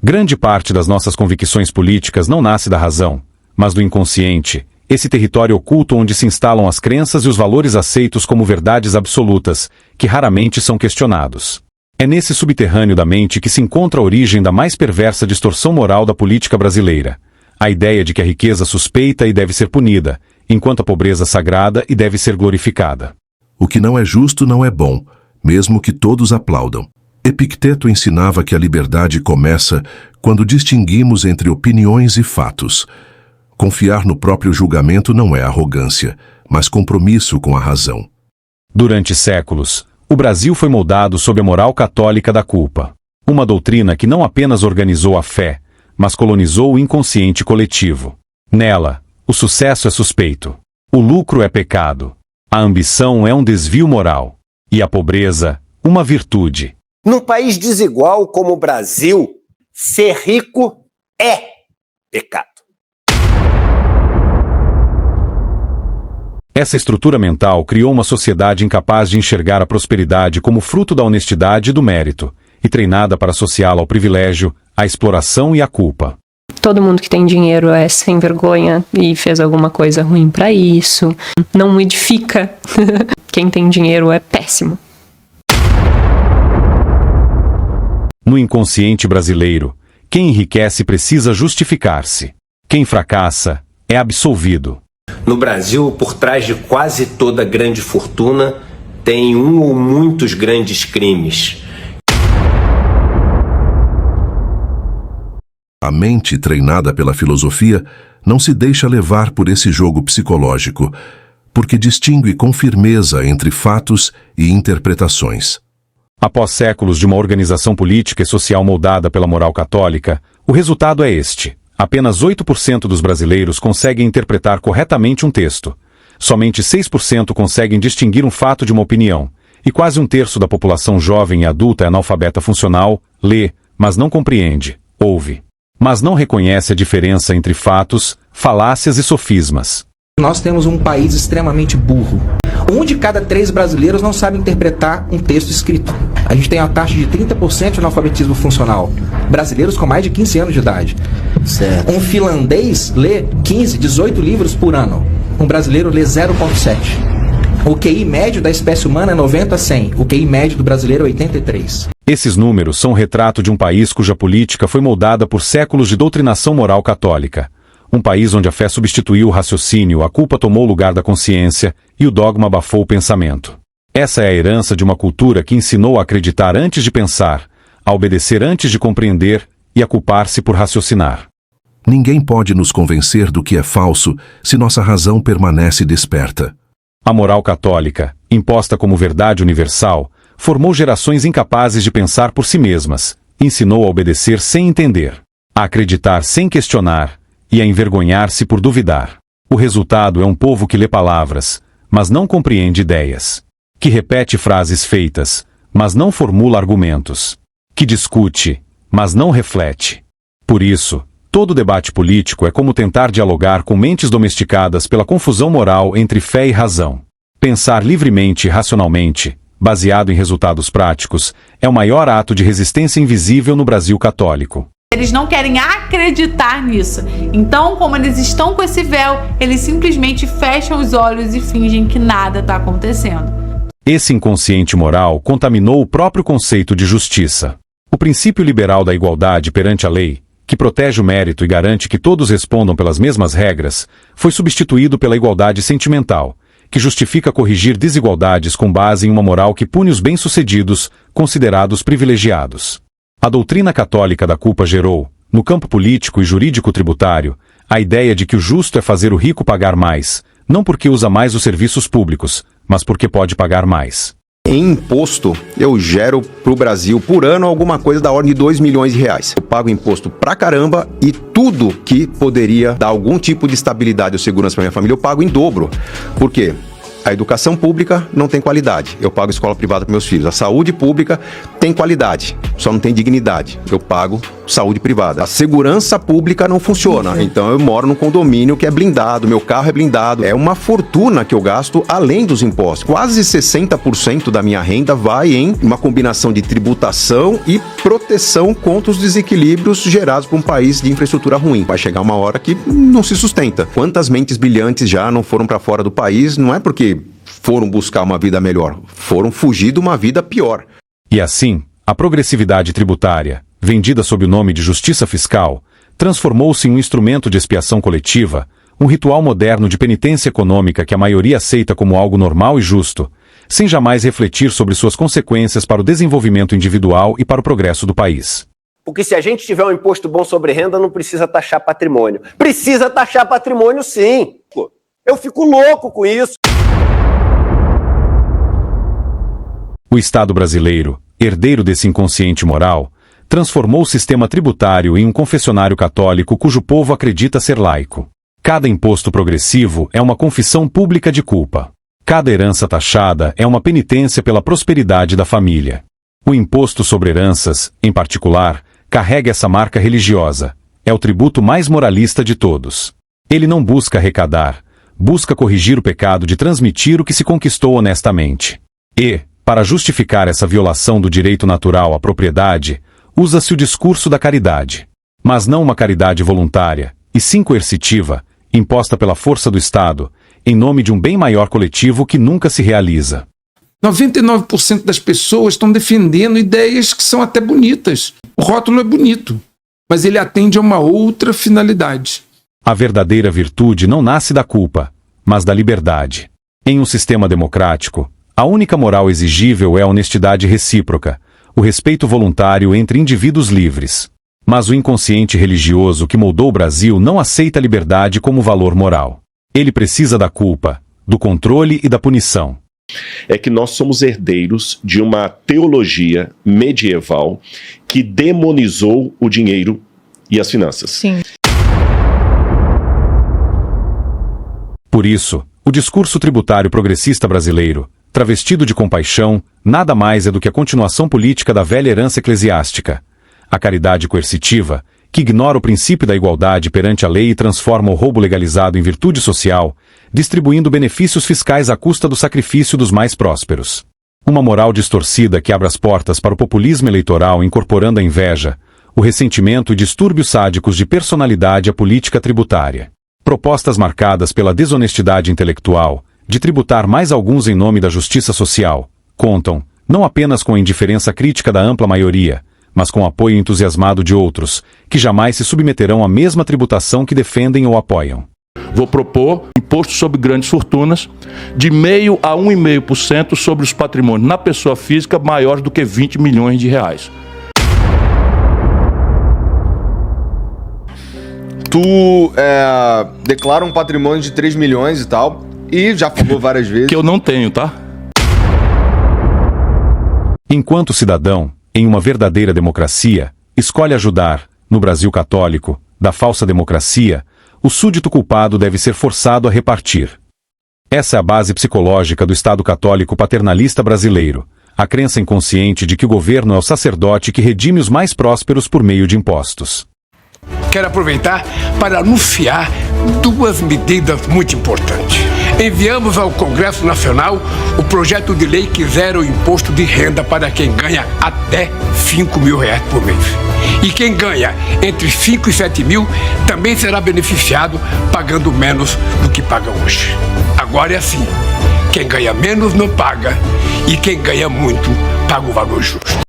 Grande parte das nossas convicções políticas não nasce da razão, mas do inconsciente, esse território oculto onde se instalam as crenças e os valores aceitos como verdades absolutas, que raramente são questionados. É nesse subterrâneo da mente que se encontra a origem da mais perversa distorção moral da política brasileira. A ideia de que a riqueza suspeita e deve ser punida, enquanto a pobreza sagrada e deve ser glorificada. O que não é justo não é bom, mesmo que todos aplaudam. Epicteto ensinava que a liberdade começa quando distinguimos entre opiniões e fatos. Confiar no próprio julgamento não é arrogância, mas compromisso com a razão. Durante séculos, o Brasil foi moldado sob a moral católica da culpa. Uma doutrina que não apenas organizou a fé, mas colonizou o inconsciente coletivo. Nela, o sucesso é suspeito. O lucro é pecado. A ambição é um desvio moral. E a pobreza, uma virtude. Num país desigual como o Brasil, ser rico é pecado. Essa estrutura mental criou uma sociedade incapaz de enxergar a prosperidade como fruto da honestidade e do mérito, e treinada para associá-la ao privilégio, à exploração e à culpa. Todo mundo que tem dinheiro é sem vergonha e fez alguma coisa ruim pra isso. Não edifica. Quem tem dinheiro é péssimo. No inconsciente brasileiro, quem enriquece precisa justificar-se. Quem fracassa é absolvido. No Brasil, por trás de quase toda grande fortuna, tem um ou muitos grandes crimes. A mente treinada pela filosofia não se deixa levar por esse jogo psicológico, porque distingue com firmeza entre fatos e interpretações. Após séculos de uma organização política e social moldada pela moral católica, o resultado é este. Apenas 8% dos brasileiros conseguem interpretar corretamente um texto. Somente 6% conseguem distinguir um fato de uma opinião. E quase um terço da população jovem e adulta é analfabeta funcional, lê, mas não compreende, ouve. Mas não reconhece a diferença entre fatos, falácias e sofismas. Nós temos um país extremamente burro. 1 de cada 3 brasileiros não sabe interpretar um texto escrito. A gente tem uma taxa de 30% de analfabetismo funcional. Brasileiros com mais de 15 anos de idade. Certo. Um finlandês lê 15, 18 livros por ano. Um brasileiro lê 0,7. O QI médio da espécie humana é 90 a 100. O QI médio do brasileiro é 83. Esses números são um retrato de um país cuja política foi moldada por séculos de doutrinação moral católica. Um país onde a fé substituiu o raciocínio, a culpa tomou o lugar da consciência e o dogma abafou o pensamento. Essa é a herança de uma cultura que ensinou a acreditar antes de pensar, a obedecer antes de compreender e a culpar-se por raciocinar. Ninguém pode nos convencer do que é falso se nossa razão permanece desperta. A moral católica, imposta como verdade universal, formou gerações incapazes de pensar por si mesmas, ensinou a obedecer sem entender, a acreditar sem questionar e a envergonhar-se por duvidar. O resultado é um povo que lê palavras, mas não compreende ideias, que repete frases feitas, mas não formula argumentos, que discute, mas não reflete. Por isso, todo debate político é como tentar dialogar com mentes domesticadas pela confusão moral entre fé e razão. Pensar livremente e racionalmente, baseado em resultados práticos, é o maior ato de resistência invisível no Brasil católico. Eles não querem acreditar nisso. Então, como eles estão com esse véu, eles simplesmente fecham os olhos e fingem que nada está acontecendo. Esse inconsciente moral contaminou o próprio conceito de justiça. O princípio liberal da igualdade perante a lei, que protege o mérito e garante que todos respondam pelas mesmas regras, foi substituído pela igualdade sentimental, que justifica corrigir desigualdades com base em uma moral que pune os bem-sucedidos, considerados privilegiados. A doutrina católica da culpa gerou, no campo político e jurídico-tributário, a ideia de que o justo é fazer o rico pagar mais, não porque usa mais os serviços públicos, mas porque pode pagar mais. Em imposto, eu gero para o Brasil, por ano, alguma coisa da ordem de R$2 milhões. Eu pago imposto pra caramba e tudo que poderia dar algum tipo de estabilidade ou segurança para minha família, eu pago em dobro. Por quê? A educação pública não tem qualidade, eu pago escola privada para meus filhos. A saúde pública tem qualidade, só não tem dignidade, eu pago saúde privada. A segurança pública não funciona, então eu moro num condomínio que é blindado, meu carro é blindado. É uma fortuna que eu gasto além dos impostos. Quase 60% da minha renda vai em uma combinação de tributação e proteção contra os desequilíbrios gerados por um país de infraestrutura ruim. Vai chegar uma hora que não se sustenta. Quantas mentes brilhantes já não foram para fora do país, não é porque foram buscar uma vida melhor, foram fugir de uma vida pior. E assim, a progressividade tributária, vendida sob o nome de justiça fiscal, transformou-se em um instrumento de expiação coletiva, um ritual moderno de penitência econômica que a maioria aceita como algo normal e justo, sem jamais refletir sobre suas consequências para o desenvolvimento individual e para o progresso do país. Porque se a gente tiver um imposto bom sobre renda, não precisa taxar patrimônio. Precisa taxar patrimônio, sim. Eu fico louco com isso. O Estado brasileiro, herdeiro desse inconsciente moral, transformou o sistema tributário em um confessionário católico cujo povo acredita ser laico. Cada imposto progressivo é uma confissão pública de culpa. Cada herança taxada é uma penitência pela prosperidade da família. O imposto sobre heranças, em particular, carrega essa marca religiosa. É o tributo mais moralista de todos. Ele não busca arrecadar, busca corrigir o pecado de transmitir o que se conquistou honestamente. E, para justificar essa violação do direito natural à propriedade, usa-se o discurso da caridade. Mas não uma caridade voluntária, e sim coercitiva, imposta pela força do Estado, em nome de um bem maior coletivo que nunca se realiza. 99% das pessoas estão defendendo ideias que são até bonitas. O rótulo é bonito, mas ele atende a uma outra finalidade. A verdadeira virtude não nasce da culpa, mas da liberdade. Em um sistema democrático, a única moral exigível é a honestidade recíproca, o respeito voluntário entre indivíduos livres. Mas o inconsciente religioso que moldou o Brasil não aceita a liberdade como valor moral. Ele precisa da culpa, do controle e da punição. É que nós somos herdeiros de uma teologia medieval que demonizou o dinheiro e as finanças. Sim. Por isso, o discurso tributário progressista brasileiro, travestido de compaixão, nada mais é do que a continuação política da velha herança eclesiástica. A caridade coercitiva, que ignora o princípio da igualdade perante a lei e transforma o roubo legalizado em virtude social, distribuindo benefícios fiscais à custa do sacrifício dos mais prósperos. Uma moral distorcida que abre as portas para o populismo eleitoral incorporando a inveja, o ressentimento e distúrbios sádicos de personalidade à política tributária. Propostas marcadas pela desonestidade intelectual, de tributar mais alguns em nome da justiça social, contam, não apenas com a indiferença crítica da ampla maioria, mas com o apoio entusiasmado de outros, que jamais se submeterão à mesma tributação que defendem ou apoiam. Vou propor imposto sobre grandes fortunas de 0,5% a 1,5% sobre os patrimônios na pessoa física maiores do que 20 milhões de reais. Tu declara um patrimônio de 3 milhões e tal, e já falou várias vezes... Que eu não tenho, tá? Enquanto cidadão, em uma verdadeira democracia, escolhe ajudar, no Brasil católico, da falsa democracia, o súdito culpado deve ser forçado a repartir. Essa é a base psicológica do Estado católico paternalista brasileiro, a crença inconsciente de que o governo é o sacerdote que redime os mais prósperos por meio de impostos. Quero aproveitar para anunciar duas medidas muito importantes. Enviamos ao Congresso Nacional o projeto de lei que zera o imposto de renda para quem ganha até R$5 mil por mês. E quem ganha entre 5 e 7 mil também será beneficiado pagando menos do que paga hoje. Agora é assim, quem ganha menos não paga e quem ganha muito paga o valor justo.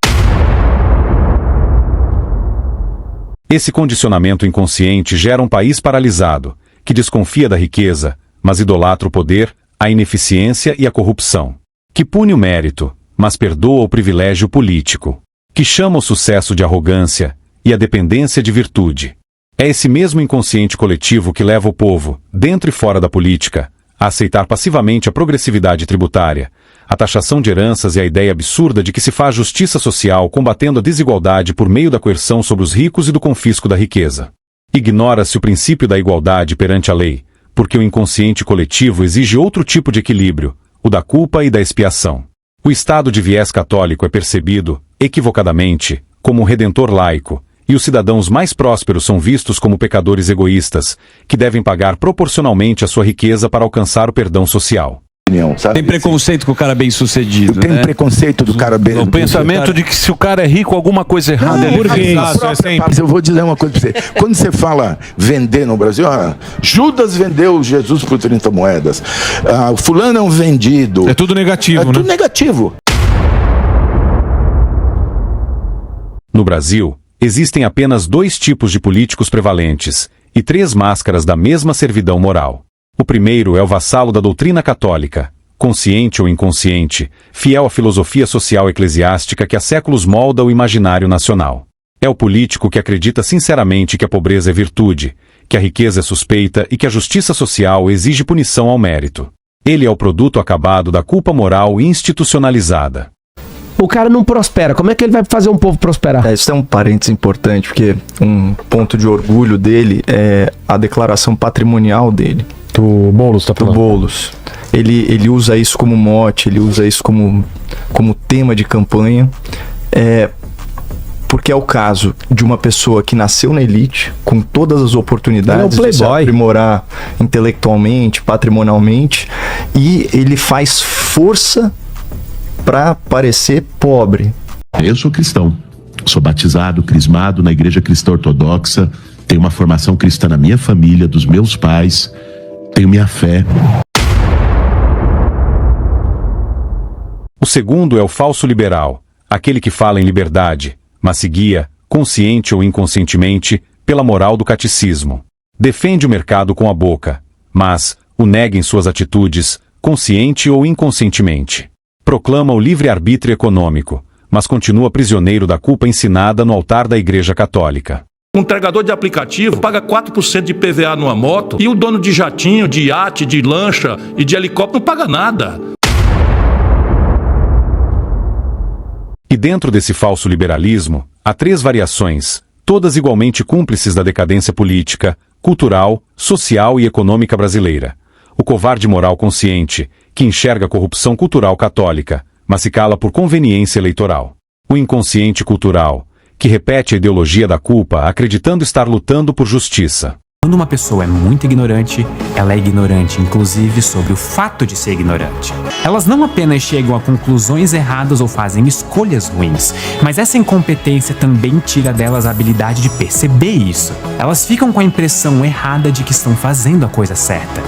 Esse condicionamento inconsciente gera um país paralisado, que desconfia da riqueza, mas idolatra o poder, a ineficiência e a corrupção. Que pune o mérito, mas perdoa o privilégio político. Que chama o sucesso de arrogância e a dependência de virtude. É esse mesmo inconsciente coletivo que leva o povo, dentro e fora da política, a aceitar passivamente a progressividade tributária, a taxação de heranças e a ideia absurda de que se faz justiça social combatendo a desigualdade por meio da coerção sobre os ricos e do confisco da riqueza. Ignora-se o princípio da igualdade perante a lei, porque o inconsciente coletivo exige outro tipo de equilíbrio, o da culpa e da expiação. O Estado de viés católico é percebido, equivocadamente, como um redentor laico, e os cidadãos mais prósperos são vistos como pecadores egoístas, que devem pagar proporcionalmente a sua riqueza para alcançar o perdão social. Tem preconceito com o cara bem sucedido. Tem preconceito do cara bem O pensamento de que se o cara é rico, alguma coisa errada ele fez. Mas eu vou dizer uma coisa pra você. Quando você fala vender no Brasil, Judas vendeu Jesus por 30 moedas. Fulano é um vendido. É tudo negativo, né? Tudo negativo. No Brasil, existem apenas 2 tipos de políticos prevalentes e 3 máscaras da mesma servidão moral. O primeiro é o vassalo da doutrina católica, consciente ou inconsciente, fiel à filosofia social eclesiástica que há séculos molda o imaginário nacional. É o político que acredita sinceramente que a pobreza é virtude, que a riqueza é suspeita e que a justiça social exige punição ao mérito. Ele é o produto acabado da culpa moral institucionalizada. O cara não prospera, como é que ele vai fazer um povo prosperar? Isso é um parênteses importante, porque um ponto de orgulho dele é a declaração patrimonial dele. Do Boulos, tá falando? Do Boulos. Ele usa isso como mote, ele usa isso como tema de campanha, porque é o caso de uma pessoa que nasceu na elite, com todas as oportunidades de se aprimorar intelectualmente, patrimonialmente, e ele faz força para parecer pobre. Eu sou cristão, sou batizado, crismado na Igreja Cristã Ortodoxa, tenho uma formação cristã na minha família, dos meus pais, tenho minha fé. O segundo é o falso liberal, aquele que fala em liberdade, mas se guia, consciente ou inconscientemente, pela moral do catecismo. Defende o mercado com a boca, mas o nega em suas atitudes, consciente ou inconscientemente. Proclama o livre-arbítrio econômico, mas continua prisioneiro da culpa ensinada no altar da Igreja Católica. Um entregador de aplicativo paga 4% de PVA numa moto e o dono de jatinho, de iate, de lancha e de helicóptero não paga nada. E dentro desse falso liberalismo, há 3 variações, todas igualmente cúmplices da decadência política, cultural, social e econômica brasileira. O covarde moral consciente, que enxerga a corrupção cultural católica, mas se cala por conveniência eleitoral. O inconsciente cultural, que repete a ideologia da culpa acreditando estar lutando por justiça. Quando uma pessoa é muito ignorante, ela é ignorante inclusive sobre o fato de ser ignorante. Elas não apenas chegam a conclusões erradas ou fazem escolhas ruins, mas essa incompetência também tira delas a habilidade de perceber isso. Elas ficam com a impressão errada de que estão fazendo a coisa certa.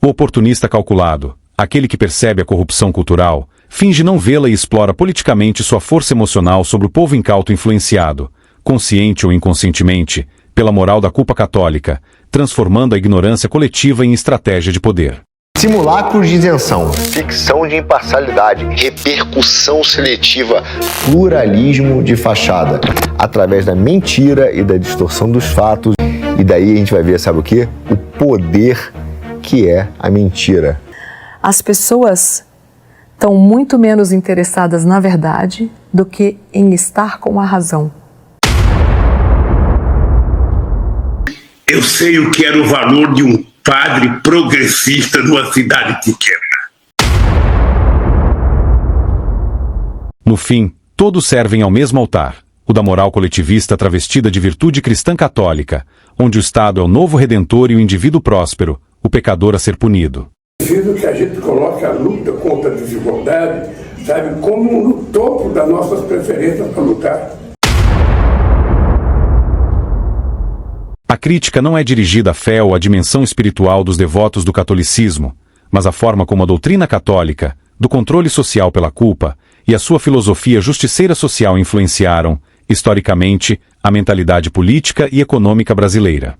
O oportunista calculado, aquele que percebe a corrupção cultural, finge não vê-la e explora politicamente sua força emocional sobre o povo incauto influenciado, consciente ou inconscientemente, pela moral da culpa católica, transformando a ignorância coletiva em estratégia de poder. Simulacros de isenção, ficção de imparcialidade, repercussão seletiva, pluralismo de fachada, através da mentira e da distorção dos fatos. E daí a gente vai ver, sabe o quê? O poder que é a mentira. As pessoas estão muito menos interessadas na verdade do que em estar com a razão. Eu sei o que era o valor de um padre progressista numa cidade pequena. No fim, todos servem ao mesmo altar, o da moral coletivista travestida de virtude cristã católica, onde o Estado é o novo redentor e o indivíduo próspero, o pecador a ser punido. Preciso que a gente coloque a luta contra a desigualdade, sabe, como no topo das nossas preferências para lutar. A crítica não é dirigida à fé ou à dimensão espiritual dos devotos do catolicismo, mas à forma como a doutrina católica, do controle social pela culpa, e a sua filosofia justiceira social influenciaram, historicamente, a mentalidade política e econômica brasileira.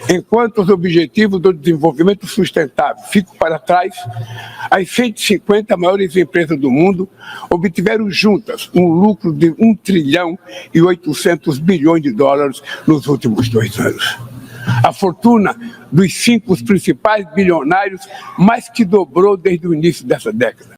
Enquanto os objetivos do desenvolvimento sustentável ficam para trás, as 150 maiores empresas do mundo obtiveram juntas um lucro de US$ 1,8 trilhão nos últimos 2 anos. A fortuna dos 5 principais bilionários mais que dobrou desde o início dessa década.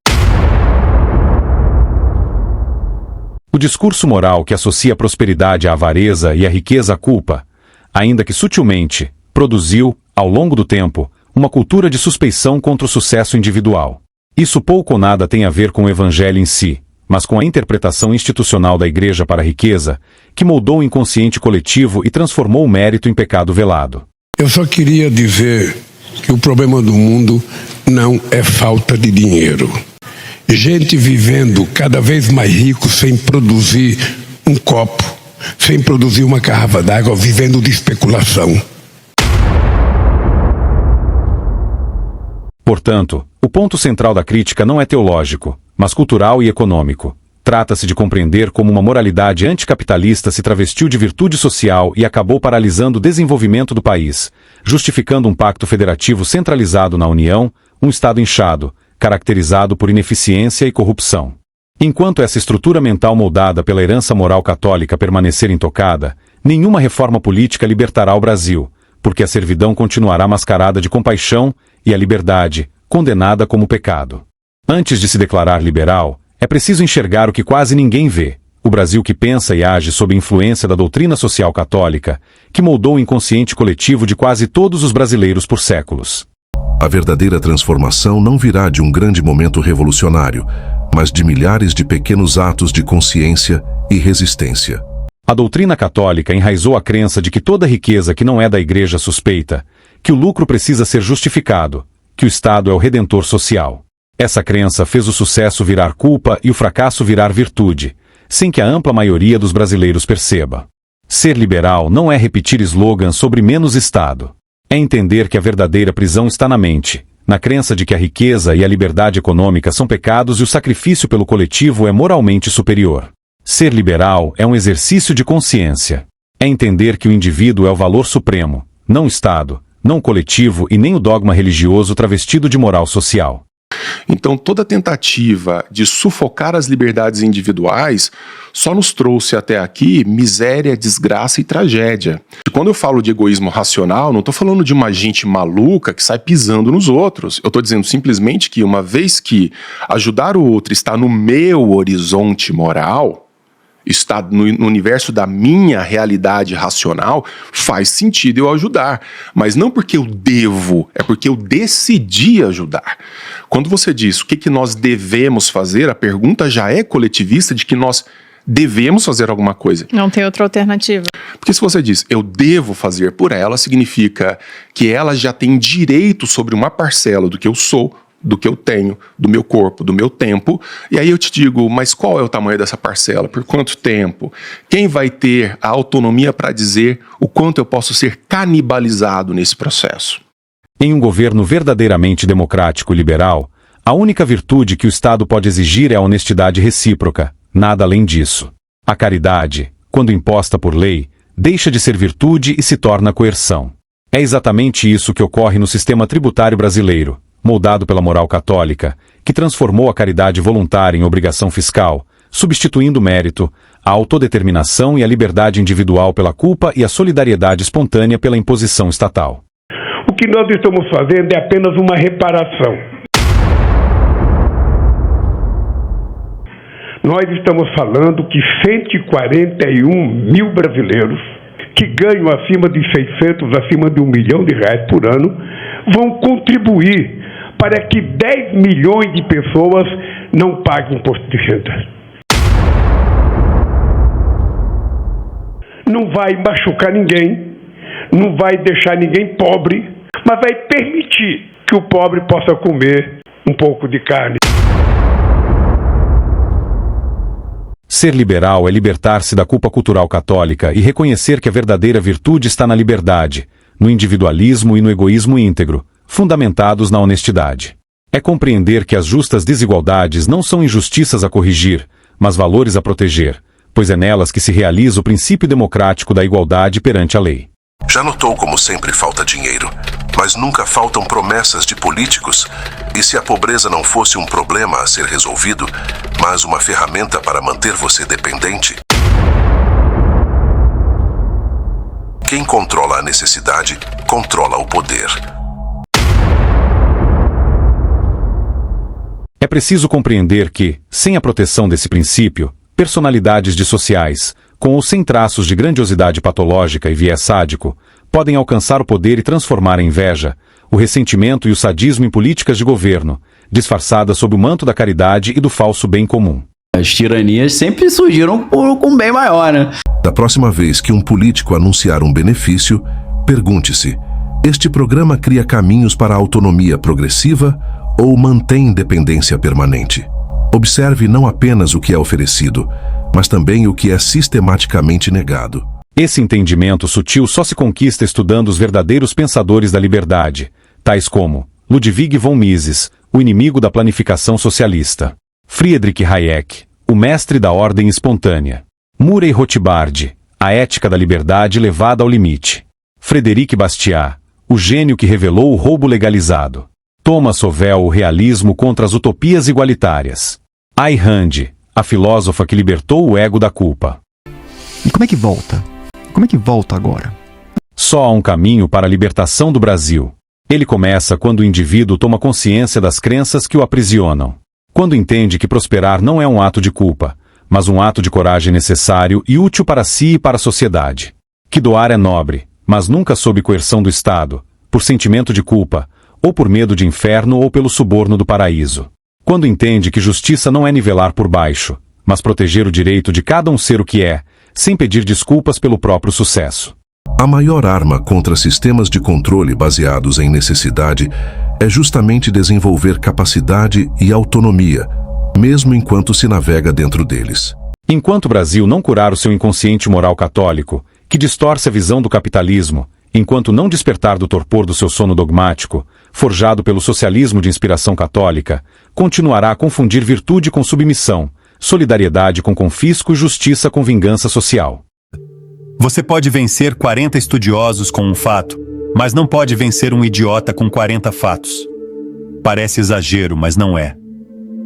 O discurso moral que associa a prosperidade à avareza e a riqueza à culpa, ainda que sutilmente, produziu, Ao longo do tempo, uma cultura de suspeição contra o sucesso individual. Isso pouco ou nada tem a ver com o evangelho em si, mas com a interpretação institucional da igreja para a riqueza, que moldou o inconsciente coletivo e transformou o mérito em pecado velado. Eu só queria dizer que o problema do mundo não é falta de dinheiro. Gente vivendo cada vez mais rico sem produzir um copo, sem produzir uma garrafa d'água, vivendo de especulação. Portanto, o ponto central da crítica não é teológico, mas cultural e econômico. Trata-se de compreender como uma moralidade anticapitalista se travestiu de virtude social e acabou paralisando o desenvolvimento do país, justificando um pacto federativo centralizado na União, um Estado inchado, caracterizado por ineficiência e corrupção. Enquanto essa estrutura mental moldada pela herança moral católica permanecer intocada, nenhuma reforma política libertará o Brasil, porque a servidão continuará mascarada de compaixão e a liberdade, condenada como pecado. Antes de se declarar liberal, é preciso enxergar o que quase ninguém vê, o Brasil que pensa e age sob influência da doutrina social católica, que moldou o inconsciente coletivo de quase todos os brasileiros por séculos. A verdadeira transformação não virá de um grande momento revolucionário, mas de milhares de pequenos atos de consciência e resistência. A doutrina católica enraizou a crença de que toda riqueza que não é da igreja suspeita, que o lucro precisa ser justificado, que o Estado é o redentor social. Essa crença fez o sucesso virar culpa e o fracasso virar virtude, sem que a ampla maioria dos brasileiros perceba. Ser liberal não é repetir slogans sobre menos Estado. É entender que a verdadeira prisão está na mente, na crença de que a riqueza e a liberdade econômica são pecados e o sacrifício pelo coletivo é moralmente superior. Ser liberal é um exercício de consciência. É entender que o indivíduo é o valor supremo, não o Estado, não o coletivo e nem o dogma religioso travestido de moral social. Então, toda tentativa de sufocar as liberdades individuais só nos trouxe até aqui miséria, desgraça e tragédia. E quando eu falo de egoísmo racional, não estou falando de uma gente maluca que sai pisando nos outros. Eu estou dizendo simplesmente que, uma vez que ajudar o outro está no meu horizonte moral, está no universo da minha realidade racional, faz sentido eu ajudar. Mas não porque eu devo, é porque eu decidi ajudar. Quando você diz o que nós devemos fazer, a pergunta já é coletivista de que nós devemos fazer alguma coisa. Não tem outra alternativa. Porque se você diz, eu devo fazer por ela, significa que ela já tem direito sobre uma parcela do que eu sou, do que eu tenho, do meu corpo, do meu tempo. E aí eu te digo, mas qual é o tamanho dessa parcela? Por quanto tempo? Quem vai ter a autonomia para dizer o quanto eu posso ser canibalizado nesse processo? Em um governo verdadeiramente democrático e liberal, a única virtude que o Estado pode exigir é a honestidade recíproca, nada além disso. A caridade, quando imposta por lei, deixa de ser virtude e se torna coerção. É exatamente isso que ocorre no sistema tributário brasileiro, moldado pela moral católica, que transformou a caridade voluntária em obrigação fiscal, substituindo o mérito, a autodeterminação e a liberdade individual pela culpa e a solidariedade espontânea pela imposição estatal. O que nós estamos fazendo é apenas uma reparação. Nós estamos falando que 141 mil brasileiros que ganham acima de 600, acima de R$1 milhão por ano, vão contribuir para que 10 milhões de pessoas não paguem imposto de renda. Não vai machucar ninguém, não vai deixar ninguém pobre, mas vai permitir que o pobre possa comer um pouco de carne. Ser liberal é libertar-se da culpa cultural católica e reconhecer que a verdadeira virtude está na liberdade, no individualismo e no egoísmo íntegro, fundamentados na honestidade. É compreender que as justas desigualdades não são injustiças a corrigir, mas valores a proteger, pois é nelas que se realiza o princípio democrático da igualdade perante a lei. Já notou como sempre falta dinheiro, mas nunca faltam promessas de políticos? E se a pobreza não fosse um problema a ser resolvido, mas uma ferramenta para manter você dependente? Quem controla a necessidade, controla o poder. É preciso compreender que, sem a proteção desse princípio, personalidades dissociais, com ou sem traços de grandiosidade patológica e viés sádico, podem alcançar o poder e transformar a inveja, o ressentimento e o sadismo em políticas de governo, disfarçadas sob o manto da caridade e do falso bem comum. As tiranias sempre surgiram com um bem maior, né? Da próxima vez que um político anunciar um benefício, pergunte-se: este programa cria caminhos para a autonomia progressiva ou mantém independência permanente? Observe não apenas o que é oferecido, mas também o que é sistematicamente negado. Esse entendimento sutil só se conquista estudando os verdadeiros pensadores da liberdade, tais como Ludwig von Mises, o inimigo da planificação socialista; Friedrich Hayek, o mestre da ordem espontânea; Murray Rothbard, a ética da liberdade levada ao limite; Frederic Bastiat, o gênio que revelou o roubo legalizado; Thomas Sowell, o realismo contra as utopias igualitárias; Ayn Rand, a filósofa que libertou o ego da culpa. E como é que volta? Como é que volta agora? Só há um caminho para a libertação do Brasil. Ele começa quando o indivíduo toma consciência das crenças que o aprisionam. Quando entende que prosperar não é um ato de culpa, mas um ato de coragem necessário e útil para si e para a sociedade. Que doar é nobre, mas nunca sob coerção do Estado, por sentimento de culpa, ou por medo de inferno ou pelo suborno do paraíso. Quando entende que justiça não é nivelar por baixo, mas proteger o direito de cada um ser o que é, sem pedir desculpas pelo próprio sucesso. A maior arma contra sistemas de controle baseados em necessidade é justamente desenvolver capacidade e autonomia, mesmo enquanto se navega dentro deles. Enquanto o Brasil não curar o seu inconsciente moral católico, que distorce a visão do capitalismo, enquanto não despertar do torpor do seu sono dogmático, forjado pelo socialismo de inspiração católica, continuará a confundir virtude com submissão, solidariedade com confisco e justiça com vingança social. Você pode vencer 40 estudiosos com um fato, mas não pode vencer um idiota com 40 fatos. Parece exagero, mas não é.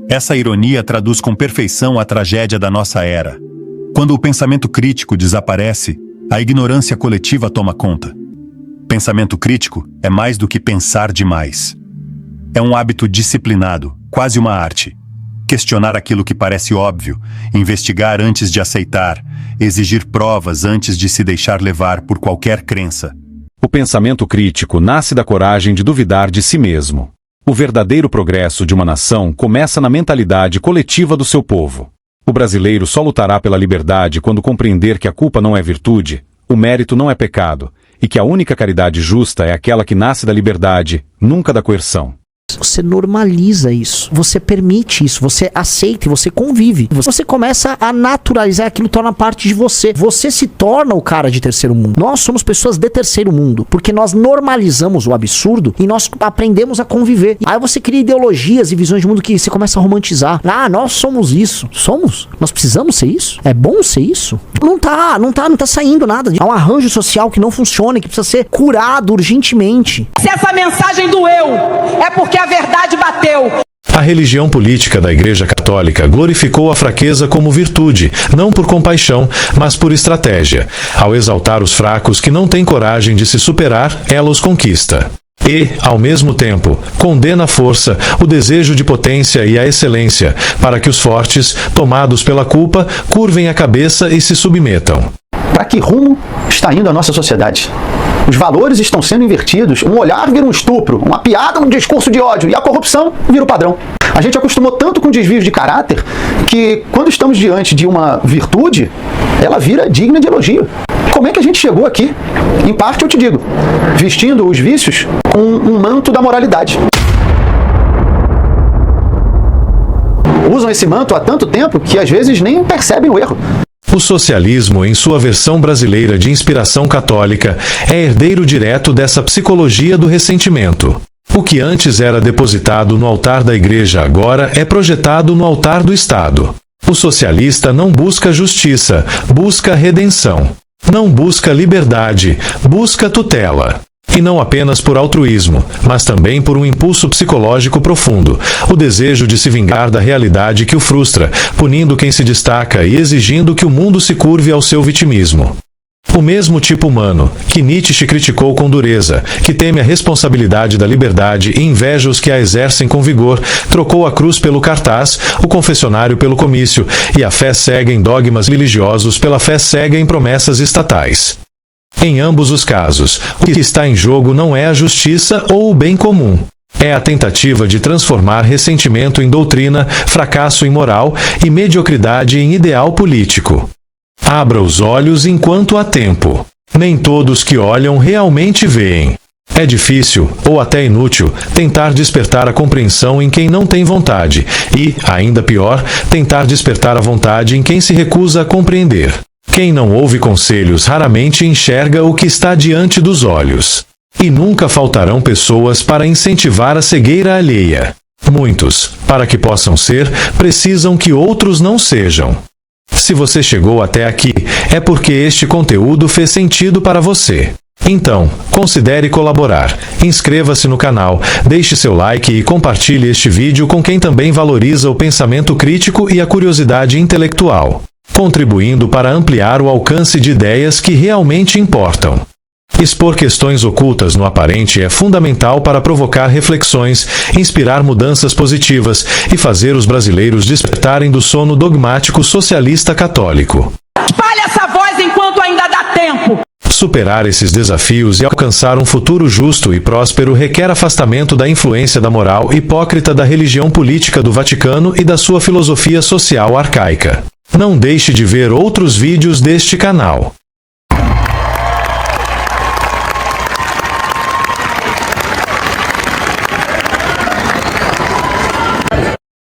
Essa ironia traduz com perfeição a tragédia da nossa era. Quando o pensamento crítico desaparece, a ignorância coletiva toma conta. Pensamento crítico é mais do que pensar demais. É um hábito disciplinado, quase uma arte. Questionar aquilo que parece óbvio, investigar antes de aceitar, exigir provas antes de se deixar levar por qualquer crença. O pensamento crítico nasce da coragem de duvidar de si mesmo. O verdadeiro progresso de uma nação começa na mentalidade coletiva do seu povo. O brasileiro só lutará pela liberdade quando compreender que a culpa não é virtude, o mérito não é pecado, e que a única caridade justa é aquela que nasce da liberdade, nunca da coerção. Você normaliza isso, você permite isso, você aceita e você convive. Você começa a naturalizar aquilo, torna parte de você. Você se torna o cara de terceiro mundo. Nós somos pessoas de terceiro mundo, porque nós normalizamos o absurdo e nós aprendemos a conviver. Aí você cria ideologias e visões de mundo que você começa a romantizar. Ah, nós somos isso. Somos? Nós precisamos ser isso? É bom ser isso? Não tá saindo nada. Há um arranjo social que não funciona, que precisa ser curado urgentemente. Se essa mensagem doeu, é porque a verdade bateu. A religião política da Igreja Católica glorificou a fraqueza como virtude, não por compaixão, mas por estratégia. Ao exaltar os fracos que não têm coragem de se superar, ela os conquista. E, ao mesmo tempo, condena a força, o desejo de potência e a excelência, para que os fortes, tomados pela culpa, curvem a cabeça e se submetam. Para que rumo está indo a nossa sociedade? Os valores estão sendo invertidos, um olhar vira um estupro, uma piada um discurso de ódio, e a corrupção vira o padrão. A gente acostumou tanto com desvios de caráter, que quando estamos diante de uma virtude, ela vira digna de elogio. Como é que a gente chegou aqui? Em parte eu te digo, vestindo os vícios com um manto da moralidade. Usam esse manto há tanto tempo que às vezes nem percebem o erro. O socialismo, em sua versão brasileira de inspiração católica, é herdeiro direto dessa psicologia do ressentimento. O que antes era depositado no altar da Igreja agora é projetado no altar do Estado. O socialista não busca justiça, busca redenção. Não busca liberdade, busca tutela. E não apenas por altruísmo, mas também por um impulso psicológico profundo, o desejo de se vingar da realidade que o frustra, punindo quem se destaca e exigindo que o mundo se curve ao seu vitimismo. O mesmo tipo humano, que Nietzsche criticou com dureza, que teme a responsabilidade da liberdade e inveja os que a exercem com vigor, trocou a cruz pelo cartaz, o confessionário pelo comício, e a fé cega em dogmas religiosos pela fé cega em promessas estatais. Em ambos os casos, o que está em jogo não é a justiça ou o bem comum. É a tentativa de transformar ressentimento em doutrina, fracasso em moral e mediocridade em ideal político. Abra os olhos enquanto há tempo. Nem todos que olham realmente veem. É difícil, ou até inútil, tentar despertar a compreensão em quem não tem vontade e, ainda pior, tentar despertar a vontade em quem se recusa a compreender. Quem não ouve conselhos raramente enxerga o que está diante dos olhos. E nunca faltarão pessoas para incentivar a cegueira alheia. Muitos, para que possam ser, precisam que outros não sejam. Se você chegou até aqui, é porque este conteúdo fez sentido para você. Então, considere colaborar. Inscreva-se no canal, deixe seu like e compartilhe este vídeo com quem também valoriza o pensamento crítico e a curiosidade intelectual, contribuindo para ampliar o alcance de ideias que realmente importam. Expor questões ocultas no aparente é fundamental para provocar reflexões, inspirar mudanças positivas e fazer os brasileiros despertarem do sono dogmático socialista católico. Espalhe essa voz enquanto ainda dá tempo. Superar esses desafios e alcançar um futuro justo e próspero requer afastamento da influência da moral hipócrita da religião política do Vaticano e da sua filosofia social arcaica. Não deixe de ver outros vídeos deste canal.